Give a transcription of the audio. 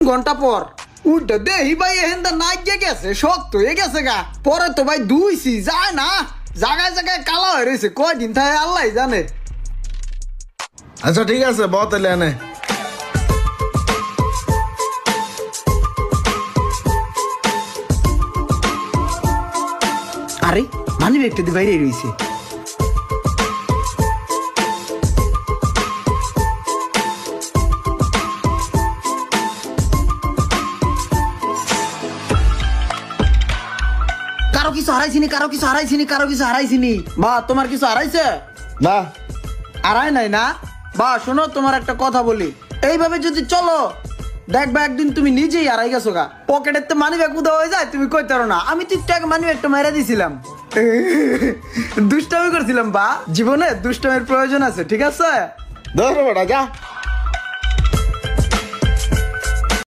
ঘন্টা পর উঠে দেহি ভাই এহেন্দা নাক গেছে শক্ত হয়ে গেছে গা। পরে তো ভাই দুইছি যায় না, জায়গায় জায়গায় কালো হয়ে রয়েছে, কয়দিন থাকে আল্লাহ জানে। আচ্ছা ঠিক আছে বতলে এনে। আরে মানি ব্যাগটা দিয়ে বাইরে রয়েছে। কারো কিছু হারাইছিনি, কারো কিছু হারাইছিনি, কারো কিছু হারাইছিনি। বা তোমার কিছু হারাইছে? না হারাই নাই না। বা শোনো, তোমার একটা কথা বলি, এইভাবে যদি চলো দেখবা একদিন তুমি নিজেই হারাই গেছো গা। পকেটের তো মানি ব্যাগ উদা হয়ে যায়, তুমি কইতে পারো না। আমি তো একটু আগে মানি ব্যাগটা মেরে দিছিলাম। দুষ্টামি করছিলাম বা, জীবনে দুষ্টামের প্রয়োজন আছে, ঠিক আছে? ধরো বেটা যা।